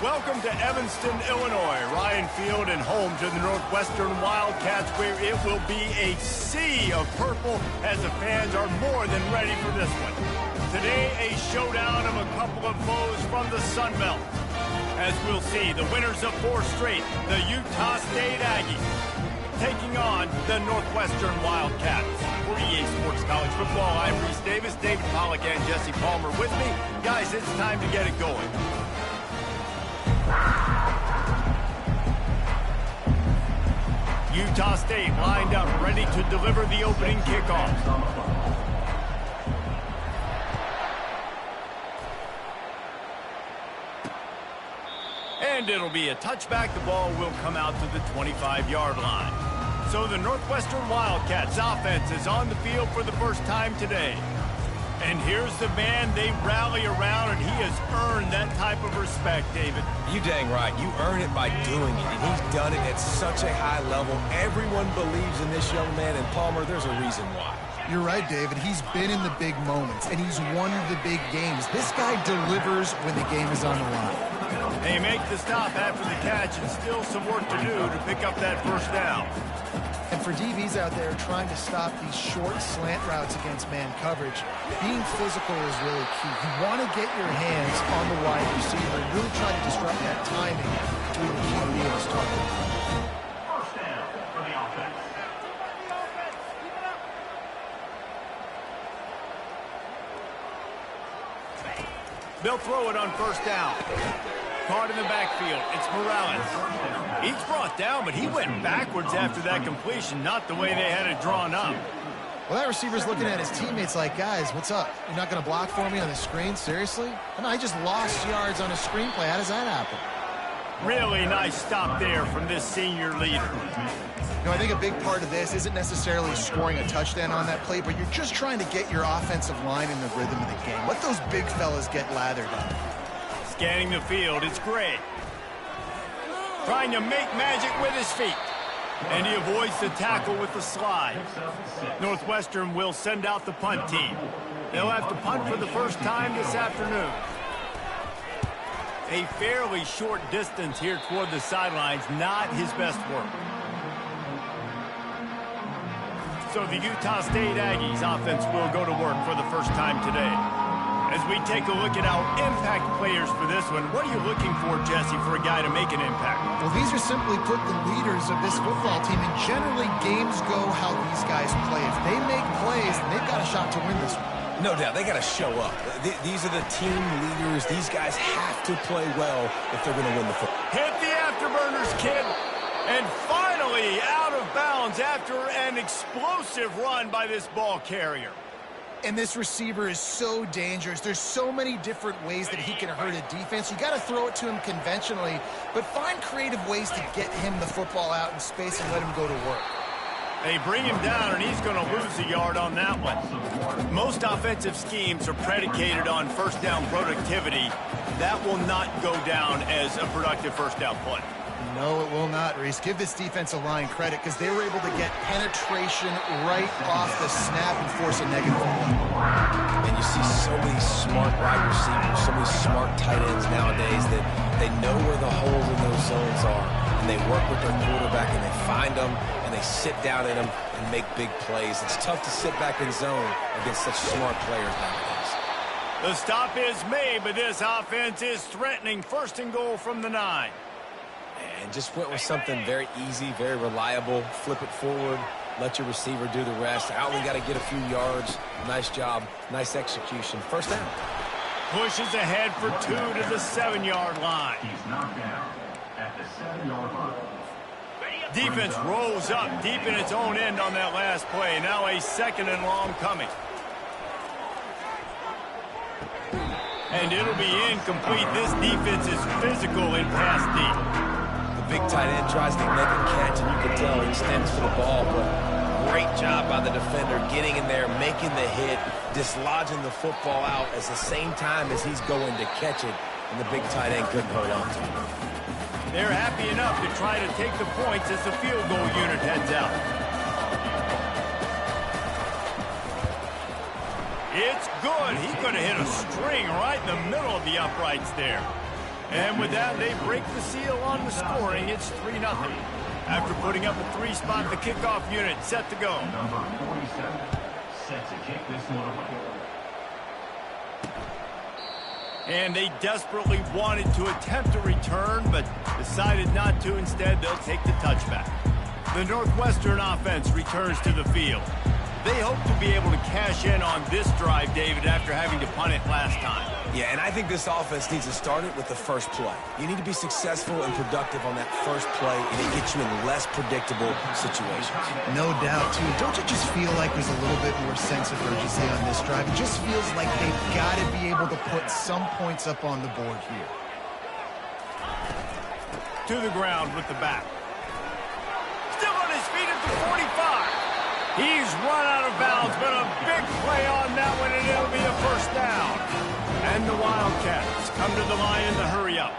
Welcome to Evanston, Illinois, Ryan Field, and home to the Northwestern Wildcats, where it will be a sea of purple as the fans are more than ready for this one. Today, a showdown of a couple of foes from the Sun Belt. As we'll see, the winners of 4 straight, the Utah State Aggies, taking on the Northwestern Wildcats. For EA Sports College Football, I'm Reese Davis, David Pollack, and Jesse Palmer with me. Guys, it's time to get it going. Utah State lined up, ready to deliver the opening kickoff. And it'll be a touchback. The ball will come out to the 25-yard line. So the Northwestern Wildcats offense is on the field for the first time today. And here's the man they rally around, and he has earned that type of respect, David. You dang right. You earn it by doing it, and he's done it at such a high level. Everyone believes in this young man, and Palmer, there's a reason why. You're right, David. He's been in the big moments, and he's won the big games. This guy delivers when the game is on the line. They make the stop after the catch, and still some work to do to pick up that first down. And for DBs out there trying to stop these short slant routes against man coverage, being physical is really key. You want to get your hands on the wide receiver and really try to disrupt that timing between the QB and his target. First down for the offense. They'll throw it on first down. Caught in the backfield. It's Morales. He's brought down, but he went backwards after that completion, not the way they had it drawn up. Well, that receiver's looking at his teammates like, guys, what's up? You're not going to block for me on the screen? Seriously? No, I just lost yards on a screenplay. How does that happen? Really nice stop there from this senior leader. You know, I think a big part of this isn't necessarily scoring a touchdown on that play, but you're just trying to get your offensive line in the rhythm of the game. Let those big fellas get lathered up. Scanning the field, it's Gray. Trying to make magic with his feet. And he avoids the tackle with the slide. Northwestern will send out the punt team. They'll have to punt for the first time this afternoon. A fairly short distance here toward the sidelines, not his best work. So the Utah State Aggies offense will go to work for the first time today. As we take a look at our impact players for this one, what are you looking for, Jesse, for a guy to make an impact? Well, these are simply put the leaders of this football team, and generally games go how these guys play. If they make plays, they've got a shot to win this one. No doubt, they got to show up. These are the team leaders. These guys have to play well if they're going to win the football. Hit the afterburners, kid. And finally out of bounds after an explosive run by this ball carrier. And this receiver is so dangerous. There's so many different ways that he can hurt a defense. You got to throw it to him conventionally, but find creative ways to get him the football out in space and let him go to work. They bring him down, and he's going to lose a yard on that one. Most offensive schemes are predicated on first down productivity. That will not go down as a productive first down play. No, it will not, Reese. Give this defensive line credit because they were able to get penetration right off the snap and force a negative play. And you see so many smart wide receivers, so many smart tight ends nowadays that they know where the holes in those zones are, and they work with their quarterback, and they find them, and they sit down in them and make big plays. It's tough to sit back in zone against such smart players nowadays. The stop is made, but this offense is threatening. First and goal from the 9. And just went with something very easy, very reliable. Flip it forward, let your receiver do the rest. I only got to get a few yards. Nice job, nice execution. First down. Pushes ahead for 2 to the 7-yard line. He's knocked down at the 7-yard line. Defense rolls up deep in its own end on that last play. Now a 2nd and long coming. And it'll be incomplete. This defense is physical in pass deep. Big tight end tries to make a catch, and you can tell he extends for the ball, but great job by the defender getting in there, making the hit, dislodging the football out at the same time as he's going to catch it, and the big tight end couldn't hold on to it. They're happy enough to try to take the points as the field goal unit heads out. It's good. He could have hit a string right in the middle of the uprights there. And with that, they break the seal on the scoring. It's 3-0. After putting up a 3-spot, the kickoff unit set to go. Number 47 set to kick this one away. And they desperately wanted to attempt a return, but decided not to. Instead, they'll take the touchback. The Northwestern offense returns to the field. They hope to be able to cash in on this drive, David, after having to punt it last time. Yeah, and I think this offense needs to start it with the first play. You need to be successful and productive on that first play, and it gets you in less predictable situations. No doubt, too. Don't you just feel like there's a little bit more sense of urgency on this drive? It just feels like they've got to be able to put some points up on the board here. To the ground with the back. Still on his feet at the 45. He's run out of bounds, but a big play on that one, and it'll be a first down. And the Wildcats come to the line in the hurry-up.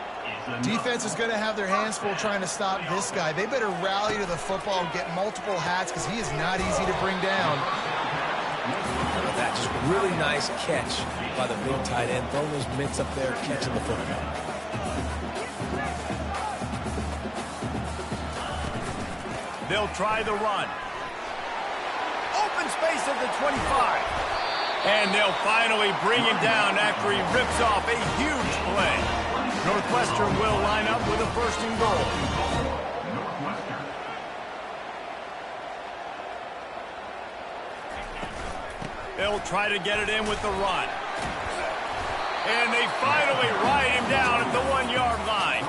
Defense is going to have their hands full trying to stop this guy. They better rally to the football and get multiple hats because he is not easy to bring down. Look at that, just really nice catch by the big tight end. Throwing those mitts up there, catching the football. They'll try the run. Open space at the 25. And they'll finally bring him down after he rips off a huge play. Northwestern will line up with a first and goal. They'll try to get it in with the run. And they finally ride him down at the 1-yard line.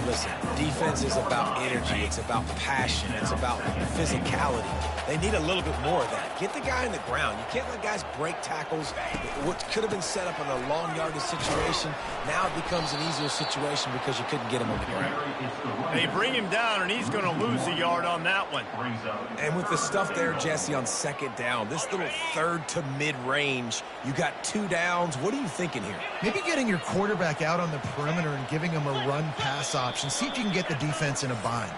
Listen, defense is about energy. It's about passion. It's about physicality. They need a little bit more of that. Get the guy in the ground. You can't let guys break tackles. What could have been set up in a long yardage situation, now it becomes an easier situation because you couldn't get him on the ground. They bring him down, and he's going to lose a yard on that one. And with the stuff there, Jesse, on second down, this little third to mid-range, you got 2 downs. What are you thinking here? Maybe getting your quarterback out on the perimeter and giving him a run-pass option. See if you can get the defense in a bind.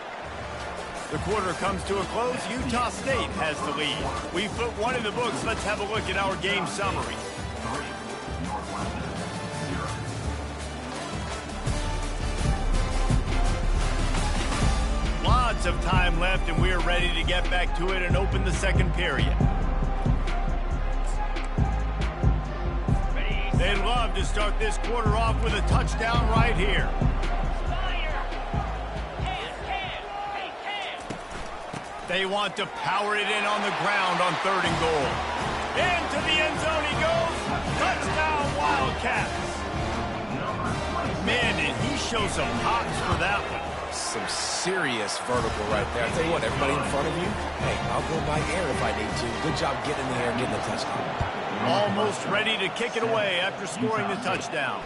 The quarter comes to a close. Utah State has the lead. We've put one in the books. Let's have a look at our game summary. Lots of time left, and we are ready to get back to it and open the second period. They'd love to start this quarter off with a touchdown right here. They want to power it in on the ground on 3rd and goal. Into the end zone he goes. Touchdown, Wildcats. Man, did he show some hops for that one. Some serious vertical right there. I tell you what, everybody in front of you, hey, I'll go by air if I need to. Good job getting in the air and getting the touchdown. Almost ready to kick it away after scoring the touchdown.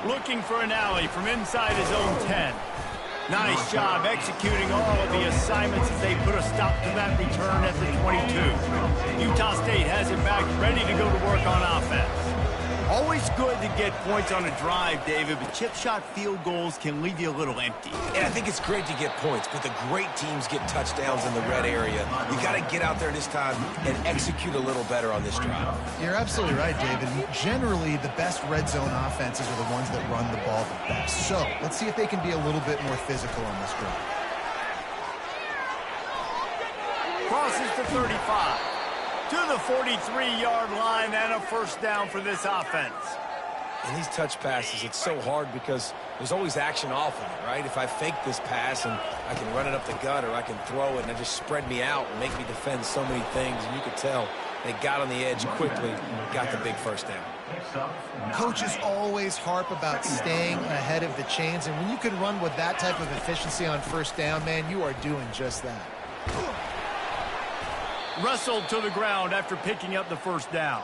Looking for an alley from inside his own 10. Nice job executing all of the assignments as they put a stop to that return at the 22. Utah State has it back, ready to go to work on offense. Always good to get points on a drive, David, but chip shot field goals can leave you a little empty. And I think it's great to get points, but the great teams get touchdowns in the red area. You got to get out there this time and execute a little better on this drive. You're absolutely right, David. Generally, the best red zone offenses are the ones that run the ball the best. So let's see if they can be a little bit more physical on this drive. Crosses to 35. To the 43-yard line and a first down for this offense. And these touch passes, it's so hard because there's always action off of it, right? If I fake this pass and I can run it up the gut or I can throw it and it just spread me out and make me defend so many things, and you could tell they got on the edge quickly, got the big first down. Coaches always harp about staying ahead of the chains, and when you can run with that type of efficiency on first down, man, you are doing just that. Wrestled to the ground after picking up the first down.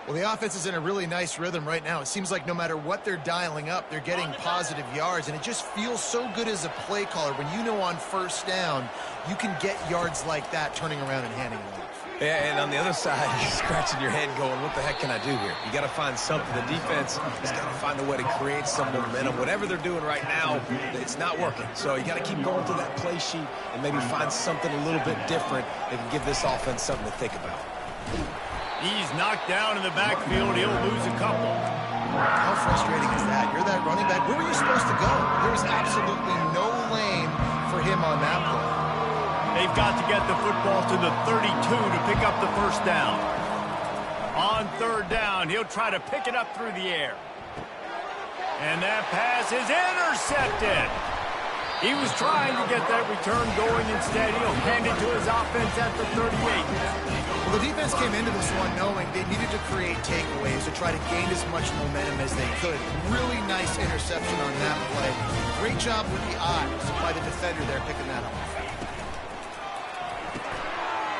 Well, the offense is in a really nice rhythm right now. It seems like no matter what they're dialing up, they're getting positive yards, and it just feels so good as a play caller when you know on first down you can get yards like that turning around and handing it off. Yeah, and on the other side, you're scratching your head going, what the heck can I do here? You got to find something. The defense has got to find a way to create some momentum. Whatever they're doing right now, it's not working. So you got to keep going through that play sheet and maybe find something a little bit different that can give this offense something to think about. He's knocked down in the backfield. He'll lose a couple. How frustrating is that? You're that running back. Where were you supposed to go. There was absolutely no lane for him on that play. They've got to get the football to the 32 to pick up the first down. On third down, he'll try to pick it up through the air. And that pass is intercepted. He was trying to get that return going. Instead, he'll hand it to his offense at the 38. Well, the defense came into this one knowing they needed to create takeaways to try to gain as much momentum as they could. Really nice interception on that play. Great job with the eyes by the defender there picking that up.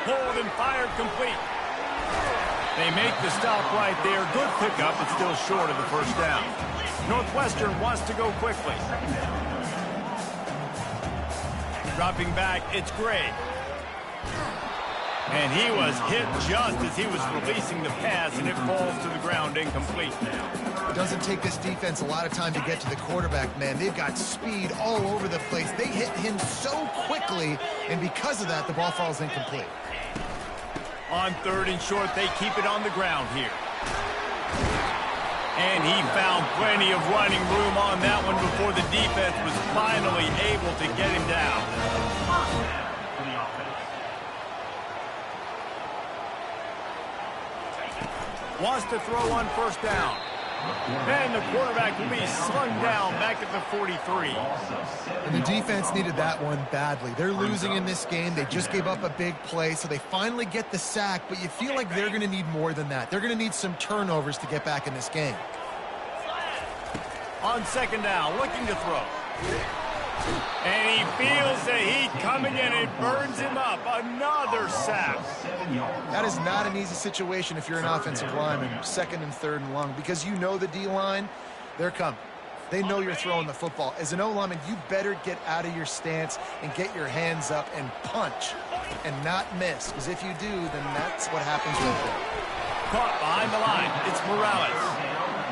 Pulled and fired complete. They make the stop right there. Good pickup, but still short of the first down. Northwestern wants to go quickly. Dropping back, it's Gray. And he was hit just as he was releasing the pass, and it falls to the ground incomplete. It doesn't take this defense a lot of time to get to the quarterback, man. They've got speed all over the place. They hit him so quickly, and because of that, the ball falls incomplete. On third and short, they keep it on the ground here. And he found plenty of running room on that one before the defense was finally able to get him down. Wants to throw on first down. And the quarterback will be slung down back at the 43. And the defense needed that one badly. They're losing in this game. They just gave up a big play, so they finally get the sack, but you feel like they're going to need more than that. They're going to need some turnovers to get back in this game. On second down, looking to throw. And he feels the heat coming in. It burns him up. Another sack. That is not an easy situation if you're an offensive lineman, second and third and long, because you know the D-line, they're coming. They know you're throwing the football. As an O-lineman, you better get out of your stance and get your hands up and punch and not miss, because if you do, then that's what happens right there. Caught behind the line. It's Morales.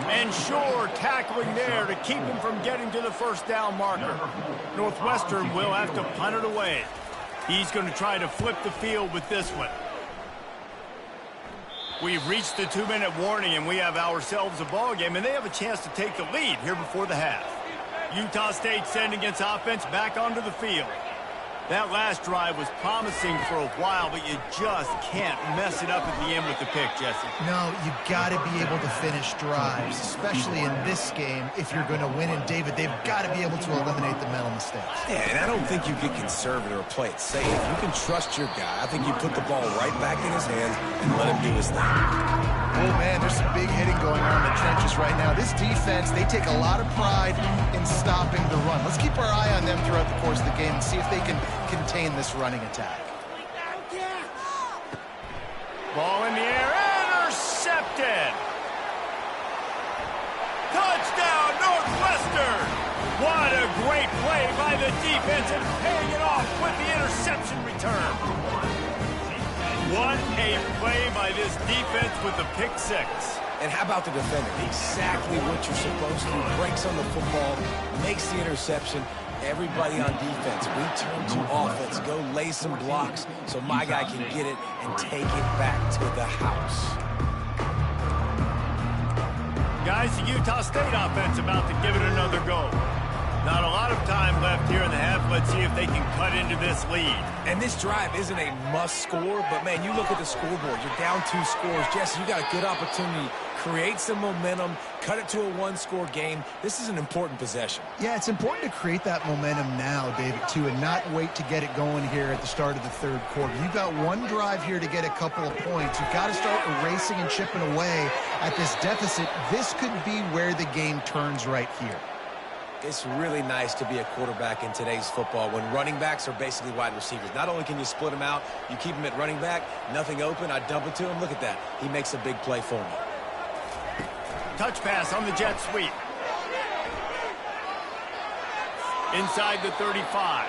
And Shore tackling there to keep him from getting to the first down marker. Northwestern will have to punt it away. He's going to try to flip the field with this one. We've reached the 2-minute warning, and we have ourselves a ball game, and they have a chance to take the lead here before the half. Utah State sending its offense back onto the field. That last drive was promising for a while, but you just can't mess it up at the end with the pick, Jesse. No, you got to be able to finish drives, especially in this game if you're going to win. And, David, they've got to be able to eliminate the mental mistakes. Yeah, and I don't think you get conservative or play it safe. You can trust your guy. I think you put the ball right back in his hands and let him do his thing. Oh, man, there's some big hitting going on in the trenches right now. This defense, they take a lot of pride in stopping the run. Let's keep our eye on them throughout the course of the game and see if they can contain this running attack. Ball in the air, intercepted. Touchdown, Northwestern. What a great play by the defense and paying it off with the interception return. What a play by this defense with the pick six. And how about the defender? Exactly what you're supposed to. Breaks on the football, makes the interception. Everybody on defense, return to offense, go lay some blocks so my guy can get it and take it back to the house. Guys, the Utah State offense about to give it another go. Not a lot of time left here in the half. Let's see if they can cut into this lead. And this drive isn't a must score, but man, you look at the scoreboard. You're down 2 scores. Jesse, you got a good opportunity. Create some momentum, cut it to a 1-score game. This is an important possession. Yeah, it's important to create that momentum now, David, too, and not wait to get it going here at the start of the third quarter. You've got one drive here to get a couple of points. You've got to start erasing and chipping away at this deficit. This could be where the game turns right here. It's really nice to be a quarterback in today's football when running backs are basically wide receivers. Not only can you split them out, you keep them at running back, nothing open, I dump it to him. Look at that. He makes a big play for me. Touch pass on the jet sweep. Inside the 35.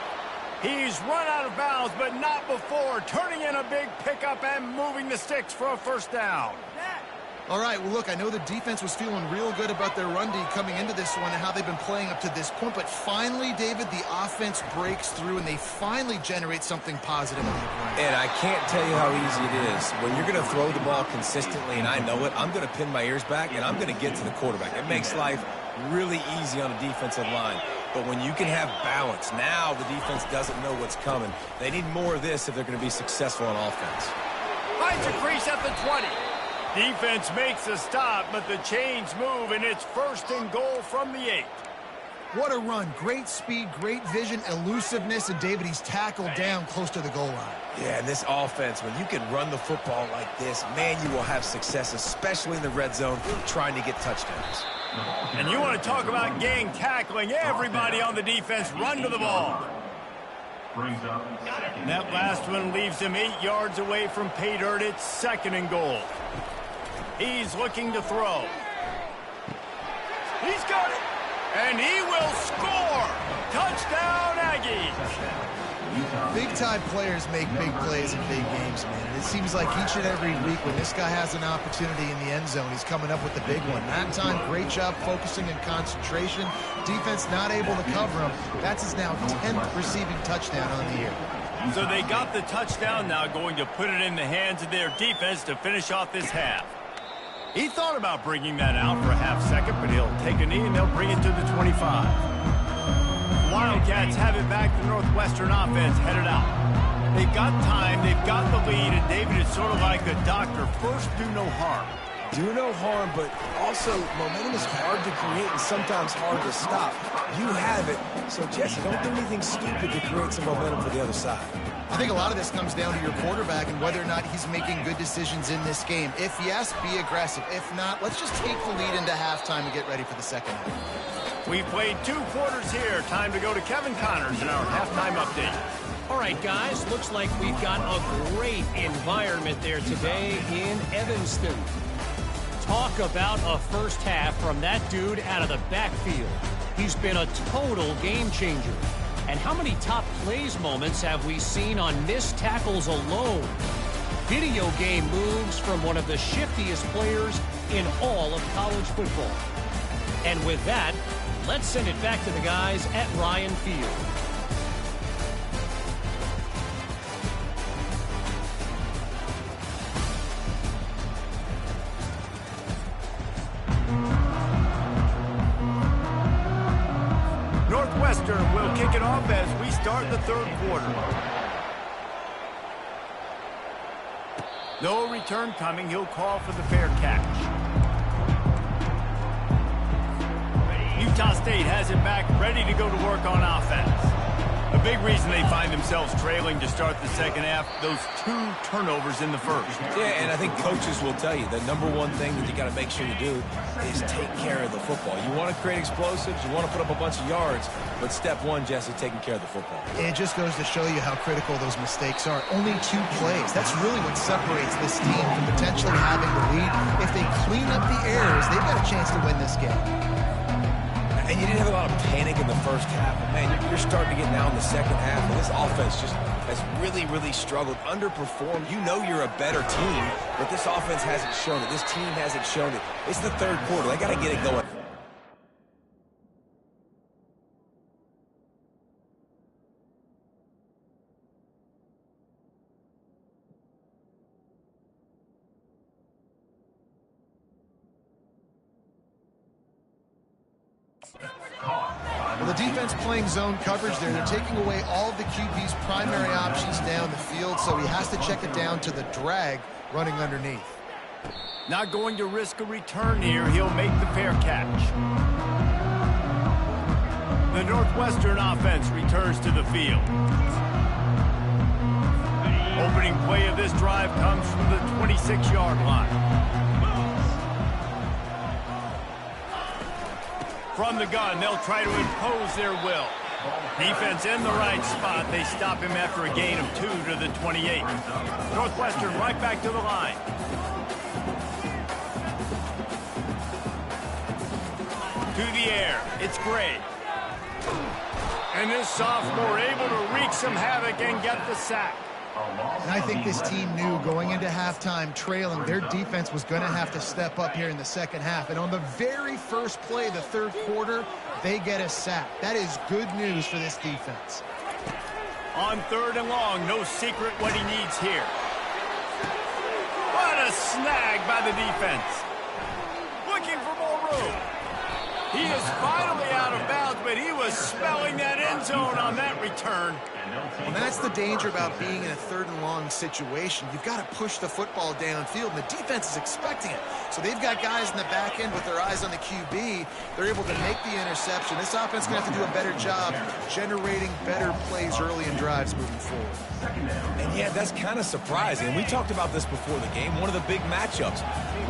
He's run out of bounds, but not before. Turning in a big pickup and moving the sticks for a first down. All right, well, look, I know the defense was feeling real good about their run D coming into this one and how they've been playing up to this point, but finally, David, the offense breaks through and they finally generate something positive on the ground. And I can't tell you how easy it is. When you're going to throw the ball consistently, and I know it, I'm going to pin my ears back and I'm going to get to the quarterback. It makes life really easy on a defensive line. But when you can have balance, now the defense doesn't know what's coming. They need more of this if they're going to be successful on offense. Finds a crease at the 20. Defense makes a stop, but the chains move, and it's 1st and goal from the 8. What a run. Great speed, great vision, elusiveness, and David, he's tackled down close to the goal line. Yeah, and this offense, when you can run the football like this, man, you will have success, especially in the red zone, trying to get touchdowns. And you want to talk about gang tackling. Everybody on the defense run to the ball. And that last one leaves him 8 yards away from pay dirt. It's 2nd and goal. He's looking to throw. He's got it. And he will score. Touchdown, Aggies. Big-time players make big plays in big games, man. And it seems like each and every week when this guy has an opportunity in the end zone, he's coming up with the big one. That time, great job focusing and concentration. Defense not able to cover him. That's his now 10th receiving touchdown on the year. So they got the touchdown, now going to put it in the hands of their defense to finish off this half. He thought about bringing that out for a half second, but he'll take a knee and they'll bring it to the 25. Wildcats have it back. The Northwestern offense headed out. They've got time, they've got the lead, and David is sort of like a doctor. First, do no harm. Do no harm, but also momentum is hard to create and sometimes hard to stop. You have it, so Jesse, don't do anything stupid to create some momentum for the other side. I think a lot of this comes down to your quarterback and whether or not he's making good decisions in this game. If yes, be aggressive. If not, let's just take the lead into halftime and get ready for the second half. We've played 2 quarters here. Time to go to Kevin Connors in our halftime update. All right, guys, looks like we've got a great environment there today in Evanston. Talk about a first half from that dude out of the backfield. He's been a total game changer. And how many top plays moments have we seen on missed tackles alone? Video game moves from one of the shiftiest players in all of college football. And with that, let's send it back to the guys at Ryan Field. Northwestern will kick it off as we start the 3rd quarter. No return coming. He'll call for the fair catch. Utah State has it back, ready to go to work on offense. A big reason they find themselves trailing to start the second half, those 2 turnovers in the first. Yeah, and I think coaches will tell you the #1 thing that you got to make sure you do is take care of the football. You want to create explosives, you want to put up a bunch of yards, but step 1, Jesse, taking care of the football. It just goes to show you how critical those mistakes are. Only 2 plays. That's really what separates this team from potentially having the lead. If they clean up the errors, they've got a chance to win this game. And you didn't have a lot of panic in the first half. But, man, you're starting to get now in the second half, and this offense just has really, really struggled, underperformed. You know you're a better team, but this offense hasn't shown it. This team hasn't shown it. It's the 3rd quarter. They got to get it going. Well, the defense playing zone coverage there. They're taking away all of the QB's primary options down the field, so he has to check it down to the drag running underneath. Not going to risk a return here. He'll make the fair catch. The Northwestern offense returns to the field. Opening play of this drive comes from the 26-yard line. From the gun, they'll try to impose their will. Defense in the right spot. They stop him after a gain of 2 to the 28. Northwestern right back to the line. To the air. It's Gray. And this sophomore able to wreak some havoc and get the sack. And I think this team knew going into halftime trailing, their defense was going to have to step up here in the second half. And on the very first play, the 3rd quarter, they get a sack. That is good news for this defense. On 3rd and long, no secret what he needs here. What a snag by the defense. Looking for more room. He is finally out of bounds, but he was smelling that end zone on that return. Well, that's the danger about being in a 3rd and long situation. You've got to push the football downfield, and the defense is expecting it. So they've got guys in the back end with their eyes on the QB. They're able to make the interception. This offense is going to have to do a better job generating better plays early in drives moving forward. And yeah, that's kind of surprising. We talked about this before the game. One of the big matchups.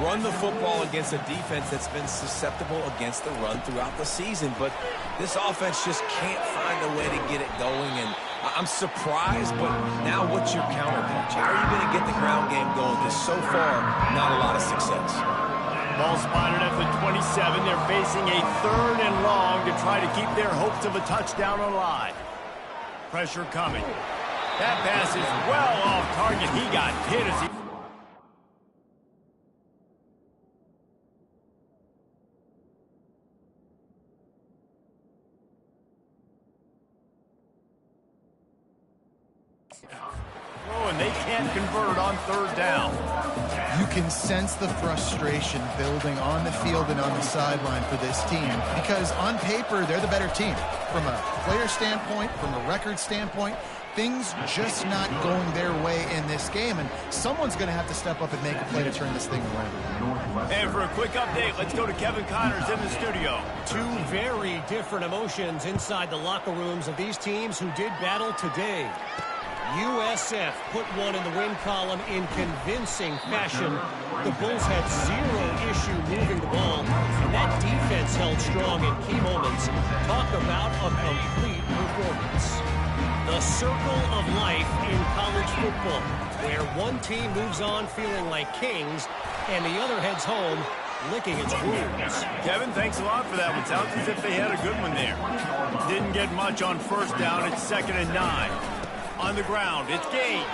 Run the football against a defense that's been susceptible against the run throughout the season. But this offense just can't find a way to get it going. And I'm surprised, but now what's your counterpunch? How are you going to get the ground game going? Because so far, not a lot of success. Ball spotted at the 27. They're facing a 3rd and long to try to keep their hopes of a touchdown alive. Pressure coming. That pass is well off target. He got hit as he... and they can't convert on 3rd down. You can sense the frustration building on the field and on the sideline for this team because on paper, they're the better team. From a player standpoint, from a record standpoint, things just not going their way in this game, and someone's going to have to step up and make a play to turn this thing around. And for a quick update, let's go to Kevin Connors in the studio. Two very different emotions inside the locker rooms of these teams who did battle today. USF put one in the win column in convincing fashion. The Bulls had zero issue moving the ball, and that defense held strong in key moments. Talk about a complete performance. The circle of life in college football, where one team moves on feeling like kings, and the other heads home licking its wounds. Kevin, thanks a lot for that one. Sounds as if they had a good one there. Didn't get much on 1st down. It's 2nd and 9. On the ground, it's Gaines.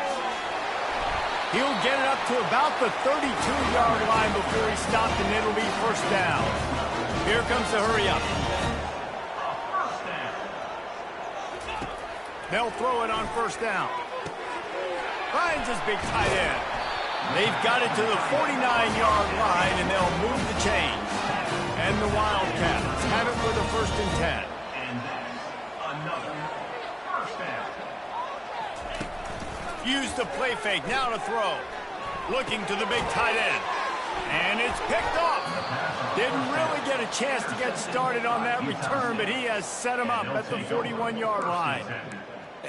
He'll get it up to about the 32-yard line before he's stopped, and it'll be 1st down. Here comes the hurry up. They'll throw it on 1st down. Finds his big tight end. They've got it to the 49-yard line, and they'll move the chains. And the Wildcats have it for the 1st and 10. And that's another 1st down. Use the play fake, now to throw. Looking to the big tight end. And it's picked up. Didn't really get a chance to get started on that return, but he has set him up at the 41-yard line.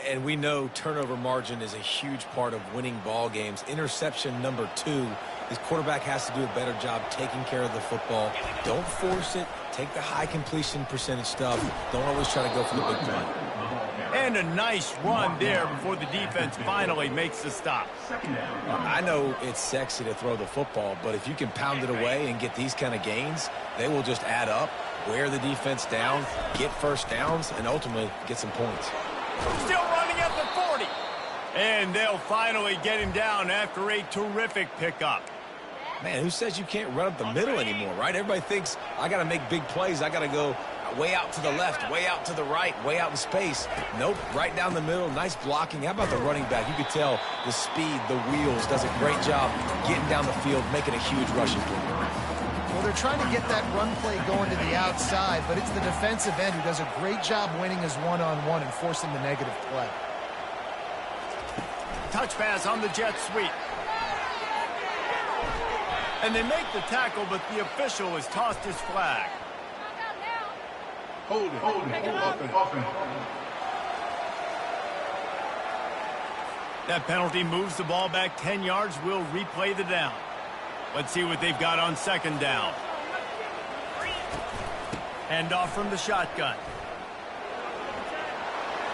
And we know turnover margin is a huge part of winning ball games. Interception number 2. This quarterback has to do a better job taking care of the football. Don't force it. Take the high completion percentage stuff. Don't always try to go for the big play. And a nice run there before the defense finally makes the stop. I know it's sexy to throw the football, but if you can pound it away and get these kind of gains, they will just add up, wear the defense down, get 1st downs, and ultimately get some points. Still running at the 40. And they'll finally get him down after a terrific pickup. Man, who says you can't run up the middle anymore, right? Everybody thinks, I got to make big plays. I got to go way out to the left, way out to the right, way out in space. Nope, right down the middle, nice blocking. How about the running back? You could tell the speed, the wheels, does a great job getting down the field, making a huge rushing play. Well, they're trying to get that run play going to the outside, but it's the defensive end who does a great job winning his one-on-one and forcing the negative play. Touch pass on the jet sweep. And they make the tackle, but the official has tossed his flag. Hold it. Offense. That penalty moves the ball back 10 yards. We'll replay the down. Let's see what they've got on 2nd down. Hand off from the shotgun.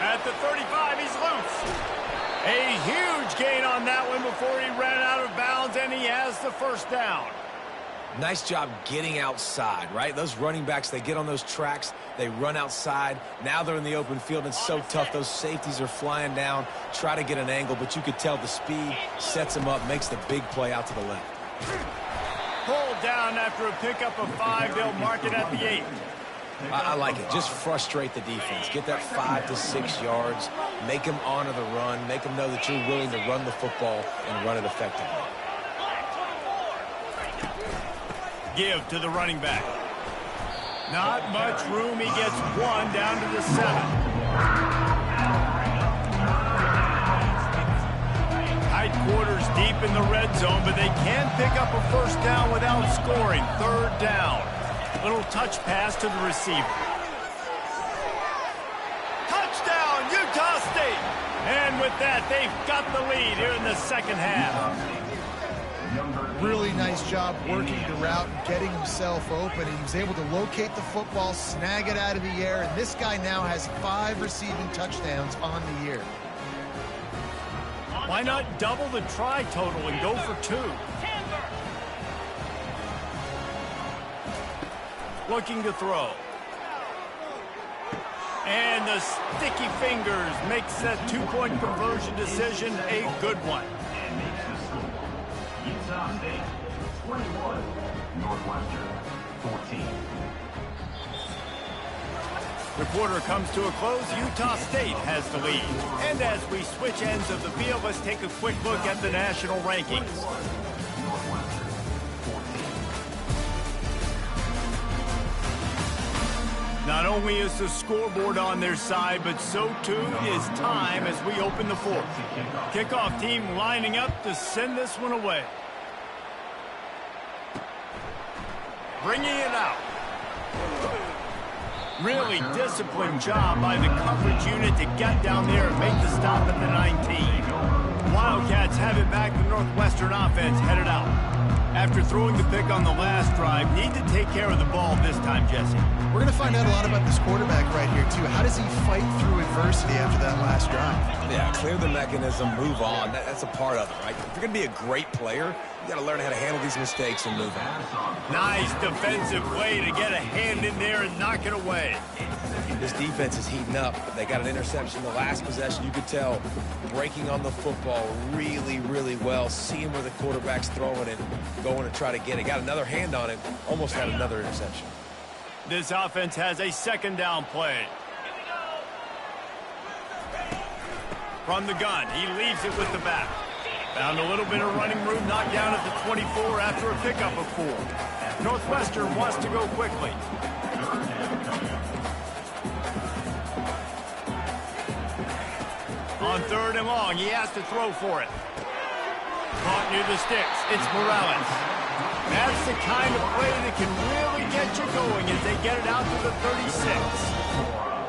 At the 35, he's loose. A huge gain on that one before he ran out of bounds, and he has the 1st down. Nice job getting outside, right? Those running backs, they get on those tracks, they run outside. Now they're in the open field. It's so tough. Those safeties are flying down, try to get an angle, but you could tell the speed sets them up, makes the big play out to the left. Pulled down after a pickup of 5. They'll mark it at the 8. I like it. Just frustrate the defense. Get that 5 to 6 yards. Make them honor the run. Make them know that you're willing to run the football and run it effectively. Give to the running back. Not much room. He gets one down to the 7. Tight quarters deep in the red zone, but they can pick up a first down without scoring. 3rd down. Little touch pass to the receiver. Touchdown, Utah State! And with that, they've got the lead here in the second half. Really nice job working the route and getting himself open. He was able to locate the football, snag it out of the air, and this guy now has 5 receiving touchdowns on the year. Why not double the try total and go for 2? Looking to throw. And the sticky fingers makes that 2-point conversion decision a good one. Utah State 21, Northwestern 14. The quarter comes to a close. Utah State has the lead. And as we switch ends of the field, let's take a quick look at the national rankings. Not only is the scoreboard on their side, but so too is time as we open the 4th. Kickoff team lining up to send this one away. Bringing it out. Really disciplined job by the coverage unit to get down there and make the stop at the 19. Wildcats have it back. The Northwestern offense headed out. After throwing the pick on the last drive, need to take care of the ball this time, Jesse. We're going to find out a lot about this quarterback right here, too. How does he fight through adversity after that last drive? Yeah, clear the mechanism, move on. That's a part of it, right? If you're going to be a great player, you got to learn how to handle these mistakes and move on. Nice defensive play to get a hand in there and knock it away. This defense is heating up. They got an interception the last possession. You could tell breaking on the football really, really well, seeing where the quarterback's throwing it, going to try to get it. Got another hand on it, almost had another interception. This offense has a 2nd down play. From the gun, he leaves it with the back. Found a little bit of running room, knocked down at the 24 after a pickup of 4. Northwestern wants to go quickly. On 3rd and long, he has to throw for it. Caught near the sticks. It's Morales. That's the kind of play that can really get you going as they get it out to the 36.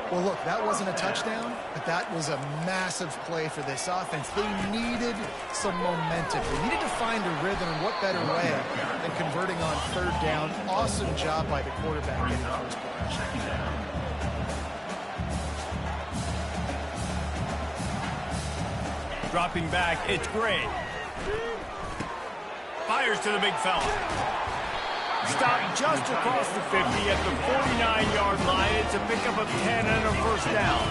Well, look, that wasn't a touchdown, but that was a massive play for this offense. They needed some momentum. They needed to find a rhythm, and what better way than converting on 3rd down. Awesome job by the quarterback getting first play. Dropping back, it's Gray. Fires to the big fella. Stopped just across the 50 at the 49-yard line. It's a pickup of 10 and a first down.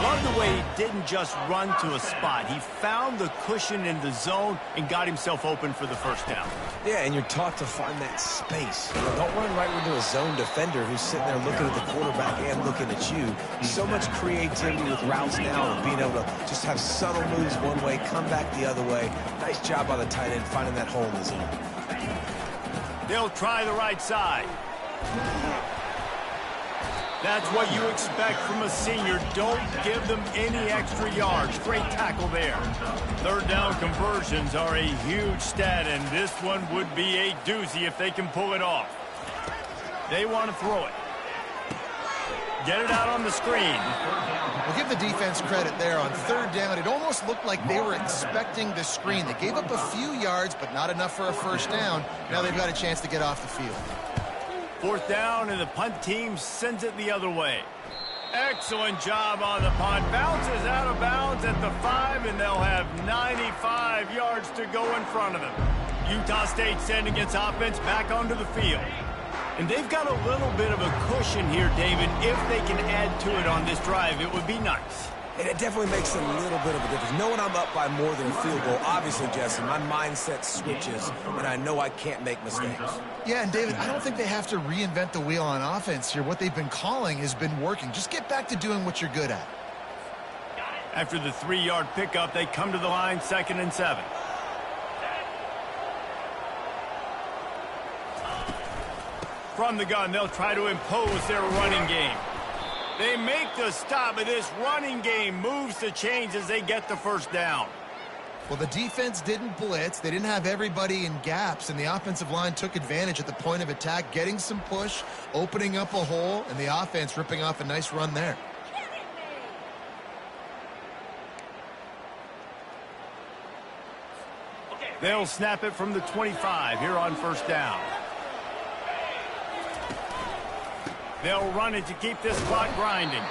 Love the way he didn't just run to a spot. He found the cushion in the zone and got himself open for the first down. Yeah, and you're taught to find that space. Don't run right into a zone defender who's sitting there looking at the quarterback and looking at you. So much creativity with routes now and being able to just have subtle moves one way, come back the other way. Nice job by the tight end finding that hole in the zone. They'll try the right side. That's what you expect from a senior. Don't give them any extra yards. Great tackle there. 3rd down conversions are a huge stat, and this one would be a doozy if they can pull it off. They want to throw it. Get it out on the screen. We'll give the defense credit there on 3rd down. It almost looked like they were expecting the screen. They gave up a few yards, but not enough for a first down. Now they've got a chance to get off the field. 4th down, and the punt team sends it the other way. Excellent job on the punt. Bounces out of bounds at the 5, and they'll have 95 yards to go in front of them. Utah State sending its offense back onto the field. And they've got a little bit of a cushion here, David. If they can add to it on this drive, it would be nice. And it definitely makes a little bit of a difference. Knowing I'm up by more than a field goal, obviously, Jesse, my mindset switches, and I know I can't make mistakes. Yeah, and David, I don't think they have to reinvent the wheel on offense here. What they've been calling has been working. Just get back to doing what you're good at. After the 3-yard pickup, they come to the line, 2nd and 7. From the gun, they'll try to impose their running game. They make the stop, but this running game moves the chains as they get the first down. Well, the defense didn't blitz. They didn't have everybody in gaps, and the offensive line took advantage at the point of attack, getting some push, opening up a hole, and the offense ripping off a nice run there. They'll snap it from the 25 here on first down. They'll run it to keep this clock grinding.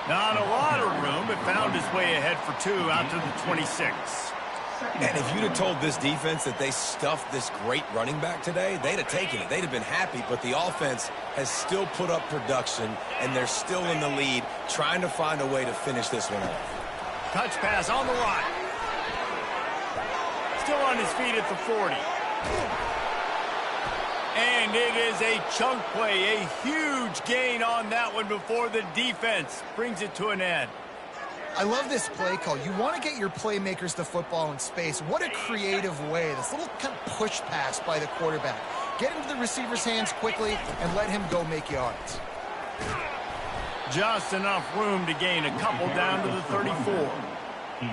Not a lot of room, but found his way ahead for 2 out to the 26. And if you'd have told this defense that they stuffed this great running back today, they'd have taken it. They'd have been happy, but the offense has still put up production, and they're still in the lead, trying to find a way to finish this one off. Touch pass on the run. Still on his feet at the 40. And it is a chunk play, a huge gain on that one before the defense brings it to an end. I love this play call. You want to get your playmakers the football in space. What a creative way. This little kind of push pass by the quarterback. Get into the receiver's hands quickly and let him go make yards. Just enough room to gain a couple down to the 34.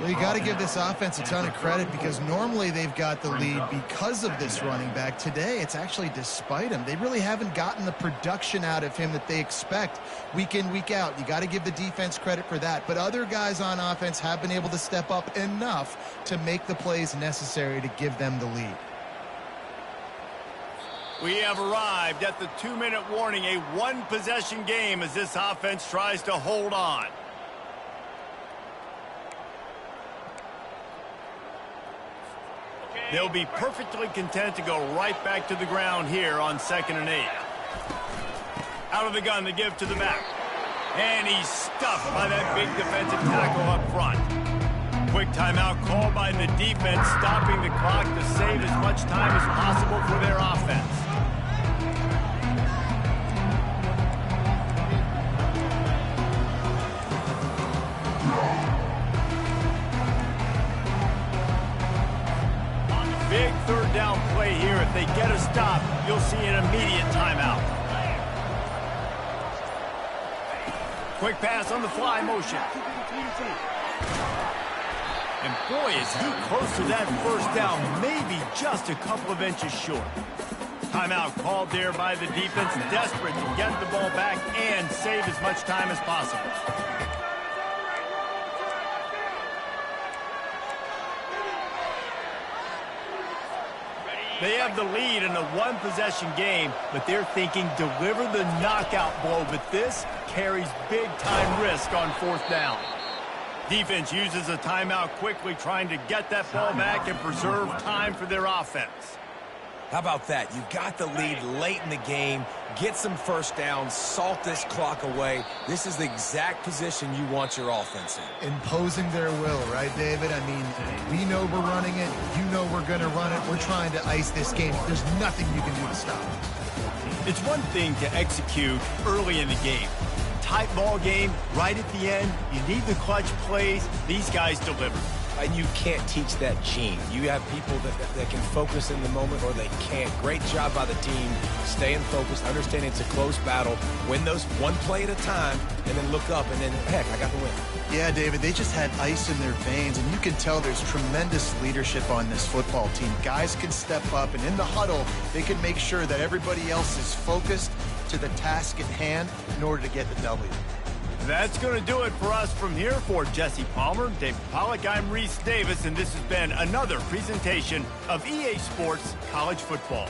Well, you got to give this offense a ton of credit because normally they've got the lead because of this running back. Today, it's actually despite him. They really haven't gotten the production out of him that they expect week in, week out. You got to give the defense credit for that. But other guys on offense have been able to step up enough to make the plays necessary to give them the lead. We have arrived at the 2-minute warning, a one-possession game as this offense tries to hold on. They'll be perfectly content to go right back to the ground here on 2nd and 8. Out of the gun, the give to the back. And he's stuffed by that big defensive tackle up front. Quick timeout called by the defense, stopping the clock to save as much time as possible for their offense. Big third down play here. If they get a stop, you'll see an immediate timeout. Quick pass on the fly motion. And boy, is he close to that first down, maybe just a couple of inches short. Timeout called there by the defense, desperate to get the ball back and save as much time as possible. They have the lead in a one-possession game, but they're thinking deliver the knockout blow, but this carries big-time risk on 4th down. Defense uses a timeout quickly, trying to get that ball back and preserve time for their offense. How about that? You got the lead late in the game. Get some first downs. Salt this clock away. This is the exact position you want your offense in. Imposing their will, right, David? I mean, we know we're running it. You know we're going to run it. We're trying to ice this game. There's nothing you can do to stop it. It's one thing to execute early in the game. Tight ball game, right at the end. You need the clutch plays. These guys deliver. And you can't teach that gene. You have people that can focus in the moment or they can't. Great job by the team, staying focused, understanding it's a close battle, win those one play at a time, and then look up, and then, heck, I got the win. Yeah, David, they just had ice in their veins, and you can tell there's tremendous leadership on this football team. Guys can step up, and in the huddle, they can make sure that everybody else is focused to the task at hand in order to get the W. That's going to do it for us from here. For Jesse Palmer, David Pollack, I'm Reese Davis, and this has been another presentation of EA Sports College Football.